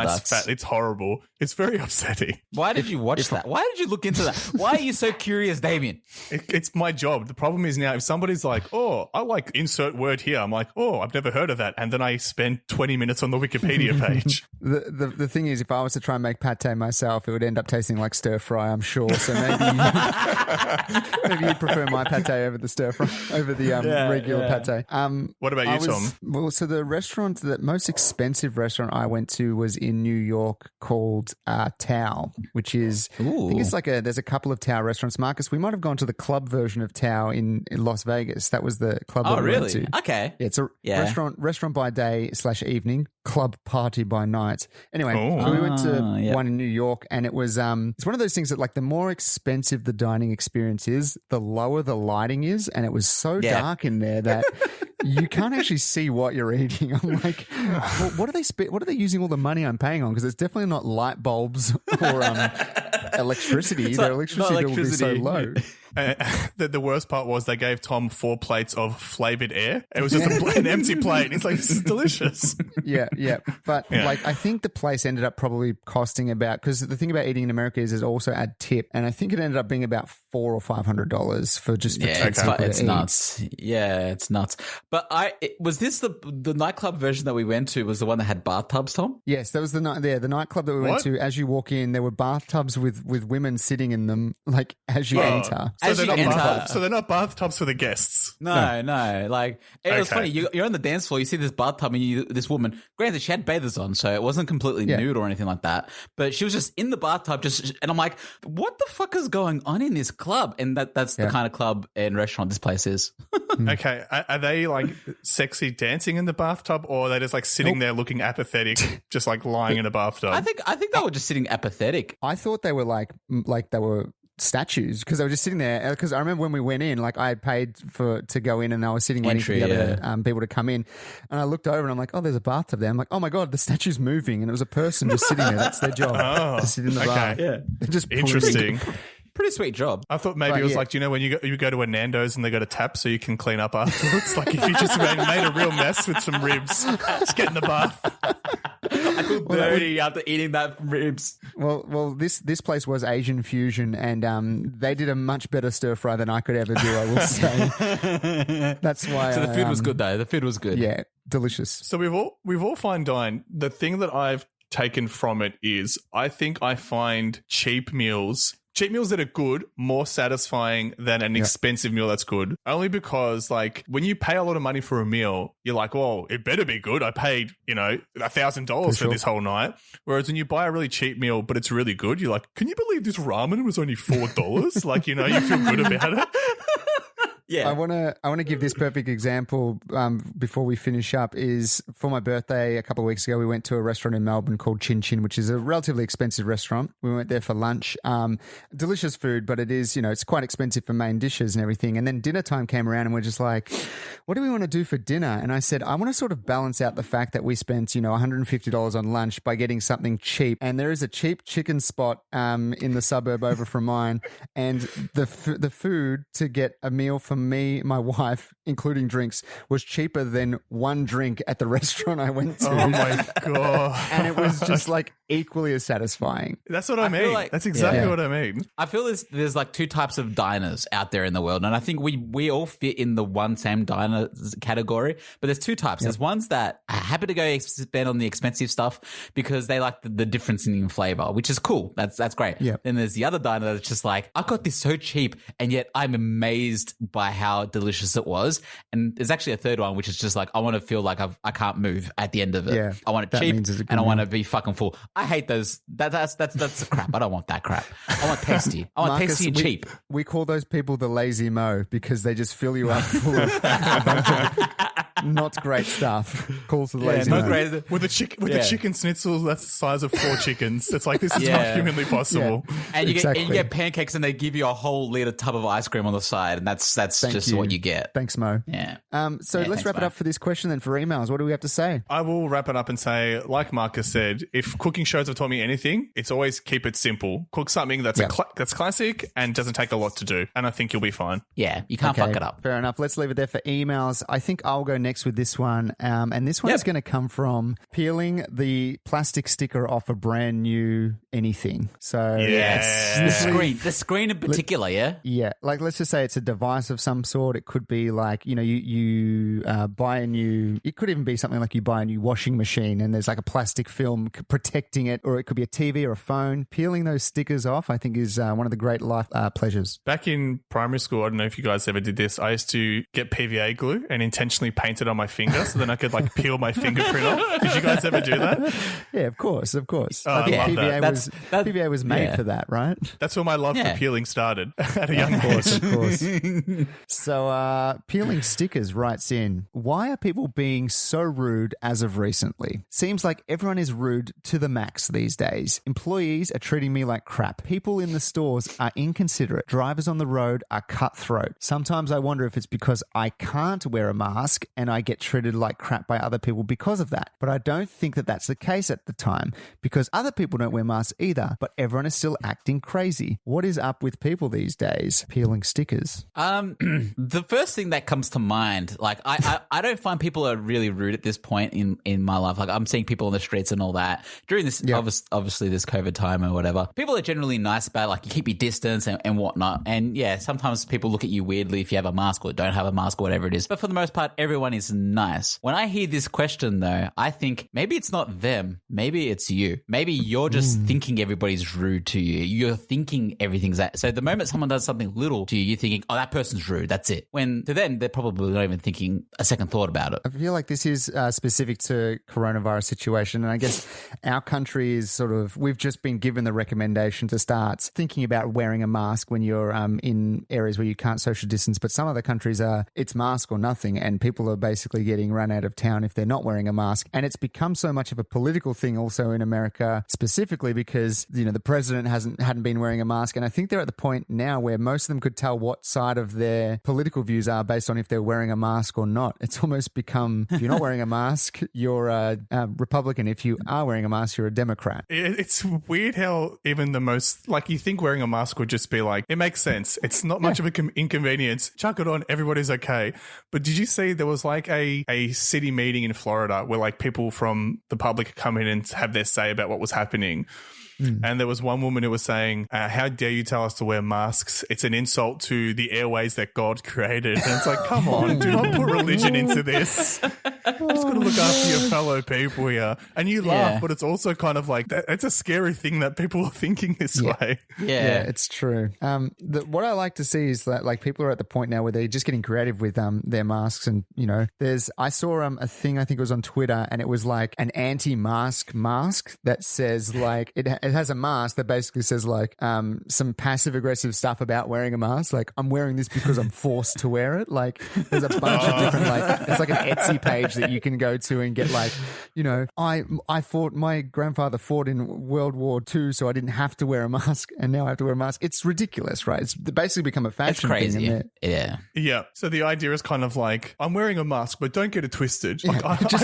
That's fat. It's horrible. It's very upsetting. Why did you watch that? Why did you look into that? Why are you so curious, Damien? It's my job. The problem is now if somebody's like, oh, I like insert word here, I'm like, oh, I've never heard of that. And then I spend 20 minutes on the Wikipedia page. The thing is, if I was to try and make pate myself, it would end up tasting like stir fry, I'm sure. So maybe you'd prefer my pate over the stir fry, over the regular pate. What about you, Tom? Well, so the most expensive restaurant I went to was in New York called Tao, which is, I think it's like there's a couple of Tao restaurants. Marcus, we might have gone to the club version of Tao in Las Vegas. That was the club that we went to. Okay. Yeah, it's a restaurant by day / evening, club party by night. Anyway, so we went to one in New York, and it was it's one of those things that, like, the more expensive the dining experience is, the lower the lighting is, and it was so dark in there that you can't actually see what you're eating. I'm like, well, what are they using all the money I'm paying on? Because it's definitely not light bulbs or electricity. Their electricity bill will be so low. The worst part was they gave Tom 4 plates of flavored air. It was just an empty plate. It's like, this is delicious. Yeah. But like, I think the place ended up probably costing about, because the thing about eating in America is also add tip, and I think it ended up being about $400 or $500 for just it's nuts. Yeah, it's nuts. But was this the nightclub version that we went to was the one that had bathtubs, Tom? Yes, that was the nightclub that we went to. As you walk in, there were bathtubs with women sitting in them, like as you enter. So they're not bathtubs for the guests. No. Like, it was funny. You're on the dance floor, you see this bathtub, and this woman, granted, she had bathers on, so it wasn't completely nude or anything like that, but she was just in the bathtub, and I'm like, what the fuck is going on in this club? And that's the kind of club and restaurant this place is. Okay. Are they like sexy dancing in the bathtub, or are they just like sitting there looking apathetic, just like lying in a bathtub? I think they were just sitting apathetic. I thought they were like they were statues, because they were just sitting there. Because I remember when we went in, like, I had paid to go in, and I was sitting waiting for the other people to come in, and I looked over and I'm like, oh, there's a bathtub there. I'm like, oh my god, the statue's moving, and it was a person just sitting there. That's their job, to sit in the bath. Yeah, just interesting. Pretty sweet job. I thought maybe it was like, do you know when you go to a Nando's and they got a tap so you can clean up afterwards? Like, if you just made a real mess with some ribs, just get in the bath. I feel dirty after eating that ribs. Well, this place was Asian fusion, and they did a much better stir fry than I could ever do, I will say. That's why. So the food was good, though. The food was good. Yeah, delicious. So we've all fine dined. The thing that I've taken from it is, I think I find cheap meals that are good more satisfying than an expensive meal that's good. Only because, like, when you pay a lot of money for a meal, you're like, well, it better be good. I paid, $1,000 for this whole night. Whereas when you buy a really cheap meal, but it's really good, you're like, can you believe this ramen was only $4? Like, you feel good about it. Yeah, I want to give this perfect example before we finish up. Is for my birthday a couple of weeks ago, we went to a restaurant in Melbourne called Chin Chin, which is a relatively expensive restaurant. We went there for lunch. Delicious food, but it is, it's quite expensive for main dishes and everything. And then dinner time came around, and we're just like, what do we want to do for dinner? And I said, I want to sort of balance out the fact that we spent, $150 on lunch by getting something cheap. And there is a cheap chicken spot in the suburb over from mine, and the food to get a meal for me, my wife, including drinks, was cheaper than one drink at the restaurant I went to. Oh my god! And it was just like equally as satisfying. That's what I mean. Like, that's exactly what I mean. I feel there's like two types of diners out there in the world, and I think we all fit in the one same diner category. But there's two types. There's ones that are happy to go spend on the expensive stuff because they like the difference in flavor, which is cool. That's great. Yeah. Then there's the other diner that's just like, I got this so cheap, and yet I'm amazed by how delicious it was. And there's actually a third one, which is just like, I want to feel like I can't move at the end of it. Yeah, I want it cheap, and I want to be fucking full. I hate those. That's crap. I don't want that crap. I want tasty. I want Marcus, tasty and cheap. We call those people the lazy mo because they just fill you up full of a bunch of not great stuff. Calls the lazy mo. Great. With the chicken schnitzel that's the size of 4 chickens. It's like, this is not humanly possible. Yeah. And you get pancakes, and they give you a whole liter tub of ice cream on the side, and that's just what you get. Thanks, Mo. Mo. Yeah. So let's wrap it up for this question then for emails. What do we have to say? I will wrap it up and say, like Marcus said, if cooking shows have taught me anything, it's always keep it simple. Cook something that's that's classic and doesn't take a lot to do, and I think you'll be fine. Yeah, you can't fuck it up. Fair enough. Let's leave it there for emails. I think I'll go next with this one, and this one is going to come from peeling the plastic sticker off a brand new anything. So the screen in particular, yeah. Like, let's just say it's a device of some sort. It could be like, you buy a new. It could even be something like you buy a new washing machine, and there's like a plastic film protecting it, or it could be a TV or a phone. Peeling those stickers off, I think, is one of the great life pleasures. Back in primary school, I don't know if you guys ever did this. I used to get PVA glue and intentionally paint it on my finger so then I could like peel my fingerprint off. Did you guys ever do that? Yeah, of course. Oh, I think love that. PVA was made for that, right? That's where my love for peeling started at a young age. Of course. So, Peeling Stickers writes in, why are people being so rude as of recently? Seems like everyone is rude to the max these days. Employees are treating me like crap. People in the stores are inconsiderate. Drivers on the road are cutthroat. Sometimes I wonder if it's because I can't wear a mask and I get treated like crap by other people because of that. But I don't think that that's the case at the time because other people don't wear masks either, but everyone is still acting crazy. What is up with people these days? Peeling stickers. The first thing that comes to mind, like I don't find people are really rude at this point in my life. Like I'm seeing people on the streets and all that during this obviously this COVID time or whatever. People are generally nice about like you keep your distance and whatnot. And yeah, sometimes people look at you weirdly if you have a mask or don't have a mask or whatever it is. But for the most part, everyone is nice. When I hear this question though, I think maybe it's not them. Maybe it's you. Maybe you're just thinking everybody's rude to you. You're thinking everything's that. So the moment someone does something little to you, you're thinking, oh, that person's rude. That's it. When to them, they're probably not even thinking a second thought about it. I feel like this is specific to coronavirus situation. And I guess our country is we've just been given the recommendation to start thinking about wearing a mask when you're in areas where you can't social distance. But some other countries it's mask or nothing. And people are basically getting run out of town if they're not wearing a mask. And it's become so much of a political thing also in America, specifically because, the president hadn't been wearing a mask. And I think they're at the point now where most of them could tell what side of their political views are based on if they're wearing a mask or not. It's almost become, if you're not wearing a mask, you're a Republican. If you are wearing a mask, you're a Democrat. It's weird how even the most, like you think wearing a mask would just be like, it makes sense. It's not much of an inconvenience. Chuck it on. Everybody's okay. But did you see there was like a city meeting in Florida where like people from the public come in and have their say about what was happening? And there was one woman who was saying, how dare you tell us to wear masks? It's an insult to the airways that God created. And it's like, come on, do not put religion into this. Just got to look after your fellow people here. And you laugh, but it's also kind of like, it's a scary thing that people are thinking this way. Yeah, it's true. What I like to see is that like people are at the point now where they're just getting creative with their masks. And, I saw a thing, I think it was on Twitter, and it was like an anti-mask mask that says like, it has a mask that basically says like some passive aggressive stuff about wearing a mask. Like, I'm wearing this because I'm forced to wear it. Like, there's a bunch of different it's like an Etsy page that you can go to and get like, my grandfather fought in World War II, so I didn't have to wear a mask, and now I have to wear a mask. It's ridiculous, right? It's basically become a fashion crazy thing. Yeah. So the idea is kind of like, I'm wearing a mask, but don't get it twisted. Like,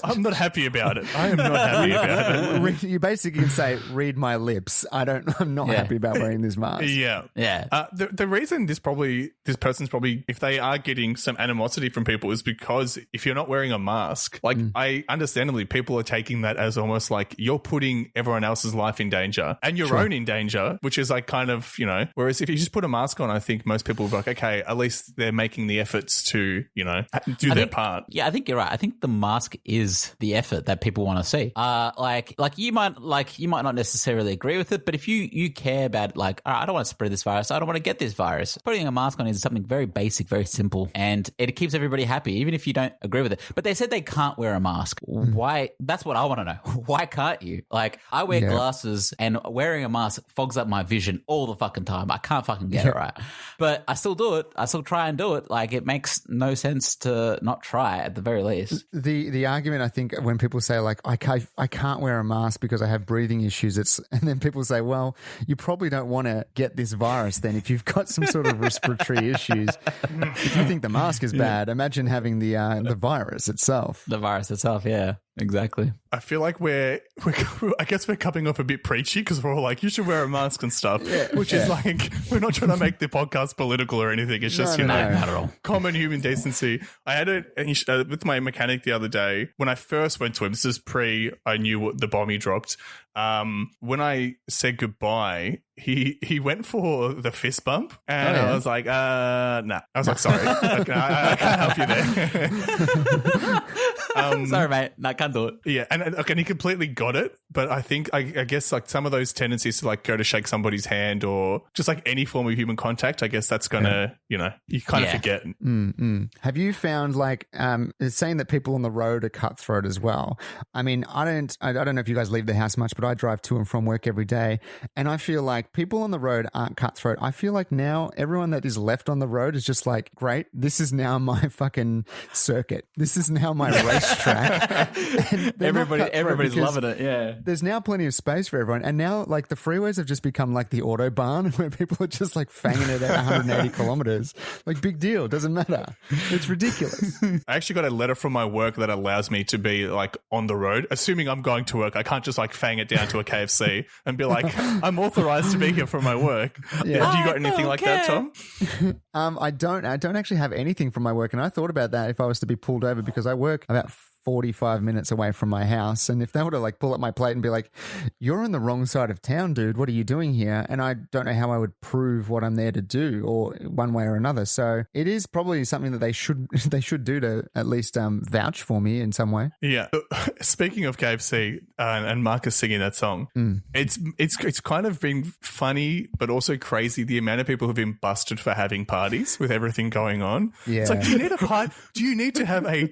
I'm not happy about it. I am not happy about it. You basically can say, read my lips. I'm not happy about wearing this mask. Yeah. The reason this person's probably, if they are getting some animosity from people, is because if you're not wearing a mask, like I understandably people are taking that as almost like you're putting everyone else's life in danger and your own in danger, which is like kind of, whereas if you just put a mask on, I think most people will be like, okay, at least they're making the efforts to, do their part. Yeah, I think you're right. I think the mask is the effort that people want to see. Like you might not necessarily agree with it, but if you care about like, I don't want to spread this virus, I don't want to get this virus, putting a mask on is something very basic, very simple, and it keeps everybody happy, even if you don't agree with it. But they said they can't wear a mask. Why? That's what I want to know. Why can't you? Like, I wear glasses and wearing a mask fogs up my vision all the fucking time. I can't fucking get it right. But I still do it. I still try and do it. Like, it makes no sense to not try at the very least. The argument, I think, when people say, like, I can't wear a mask because I have breathing issues, and then people say, well, you probably don't want to get this virus then if you've got some sort of respiratory issues. If you think the mask is bad, imagine having the virus itself. The virus itself, yeah. Exactly. I feel like I guess we're coming off a bit preachy because we're all like, you should wear a mask and stuff, which is like, we're not trying to make the podcast political or anything. It's just, not at all. Common human decency. I had it with my mechanic the other day when I first went to him. This is I knew what the bomb he dropped. When I said goodbye, he went for the fist bump, and I was like, nah. I was like, sorry, I can't help you there. Sorry, mate. No, I can't do it. Yeah, and he completely got it, but I think I guess like some of those tendencies to like go to shake somebody's hand or just like any form of human contact, I guess that's gonna you kind of forget. Have you found like it's saying that people on the road are cutthroat as well? I mean, I don't know if you guys leave the house much, but I drive to and from work every day, and I feel like people on the road aren't cutthroat. I feel like now everyone that is left on the road is just like, great, this is now my fucking circuit. This is now my racetrack. Everybody's loving it. Yeah, there's now plenty of space for everyone, and now like the freeways have just become like the autobahn where people are just like fanging it at 180 kilometers. Like, big deal, doesn't matter. It's ridiculous. I actually got a letter from my work that allows me to be like on the road. Assuming I'm going to work, I can't just like fang it down to a KFC and be like, I'm authorized to be here for my work. Yeah. Have you got anything like that, Tom? I don't actually have anything from my work, and I thought about that if I was to be pulled over, because I work about 45 minutes away from my house, and if they were to like pull up my plate and be like, you're on the wrong side of town, dude, what are you doing here? And I don't know how I would prove what I'm there to do, or one way or another. So it is probably something that they should do to at least vouch for me in some way. Yeah. Speaking of KFC and Marcus singing that song, it's kind of been funny but also crazy the amount of people who've been busted for having parties with everything going on. Yeah. It's like, do you need a party? Do you need to have a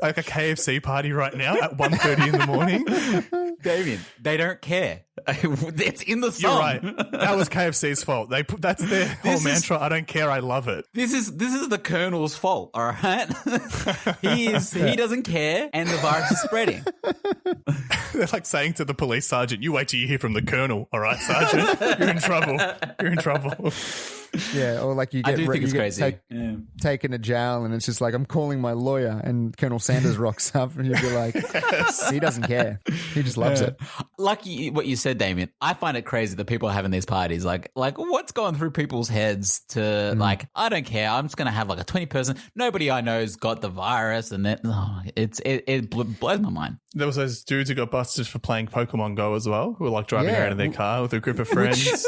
KFC party right now at 1:30 in the morning? Damien, they don't care. It's in the song. You're right. That was KFC's fault. That's their whole mantra. I don't care. I love it. This is the Colonel's fault. All right. He doesn't care, and the virus is spreading. They're like saying to the police sergeant, "You wait till you hear from the Colonel. All right, Sergeant, you're in trouble. You're in trouble." Yeah, or like you get, taken to jail, and it's just like, I'm calling my lawyer, and Colonel Sanders rocks up, and you'd be like, he doesn't care. He just loves it. Like what you said, Damien, I find it crazy that people are having these parties. Like what's going through people's heads to like, I don't care. I'm just going to have like a 20-person. Nobody I know's got the virus, and it blows my mind. There was those dudes who got busted for playing Pokemon Go as well, who were like driving around in their car with a group of friends.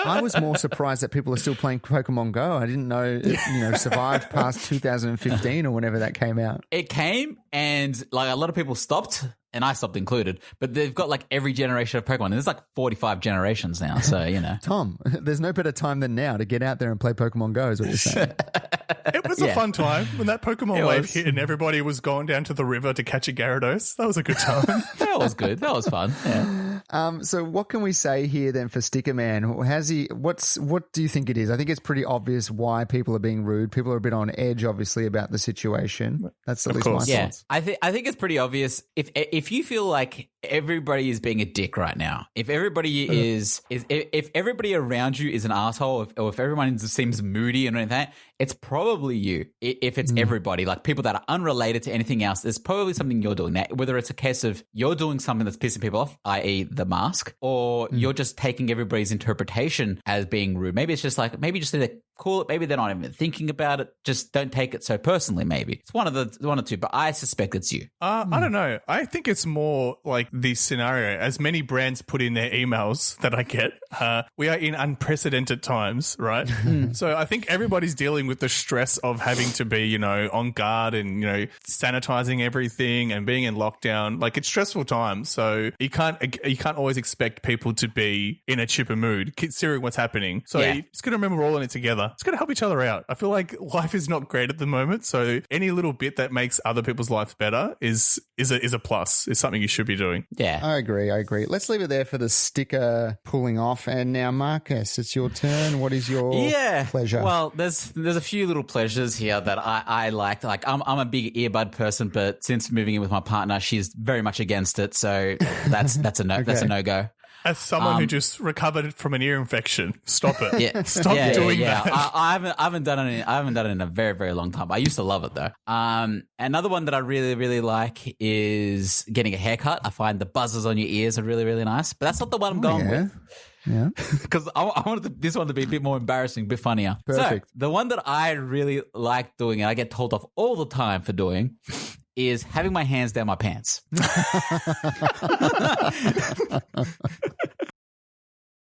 I was more surprised that people are still playing Pokemon Go. I didn't know it, survived past 2015 or whenever that came out. It came, and like a lot of people stopped, and I stopped included, but they've got like every generation of Pokemon. There's like 45 generations now, so Tom, there's no better time than now to get out there and play Pokemon Go, is what you're saying. It was a fun time when that Pokemon wave hit and everybody was going down to the river to catch a Gyarados. That was a good time. That was good. That was fun. Yeah. So what can we say here then for Sticker Man? What do you think it is? I think it's pretty obvious why people are being rude. People are a bit on edge, obviously, about the situation. That's at least my thoughts. I think it's pretty obvious. If you feel like everybody is being a dick right now, if everybody if everybody around you is an asshole, or if everyone seems moody and anything, it's probably you. If it's everybody, like people that are unrelated to anything else, there's probably something you're doing. Now, whether it's a case of you're doing something that's pissing people off, i.e. the mask, or you're just taking everybody's interpretation as being rude. Maybe it's just like, maybe you just need to cool it. Maybe they're not even thinking about it. Just don't take it so personally. Maybe it's one or two, but I suspect it's you. I don't know. I think it's more like the scenario. As many brands put in their emails that I get, we are in unprecedented times, right? So I think everybody's dealing with the stress of having to be, on guard and, sanitizing everything and being in lockdown. Like, it's stressful times. So you can't always expect people to be in a chipper mood considering what's happening. So you just got to remember we're all in it together. It's got to help each other out. I feel like life is not great at the moment, so any little bit that makes other people's life better is a plus. Is something you should be doing. Yeah, I agree. Let's leave it there for the sticker pulling off. And now, Marcus, it's your turn. What is your pleasure? Well, there's a few little pleasures here that I liked. Like I'm a big earbud person, but since moving in with my partner, she's very much against it. So that's a no. Okay. That's a no-go. As someone who just recovered from an ear infection, stop it. Yeah, stop doing that. I haven't done it in a very, very long time. I used to love it though. Another one that I really, really like is getting a haircut. I find the buzzers on your ears are really, really nice. But that's not the one I'm going with. Yeah. Because I wanted this one to be a bit more embarrassing, a bit funnier. Perfect. So the one that I really like doing, and I get told off all the time for doing, is having my hands down my pants.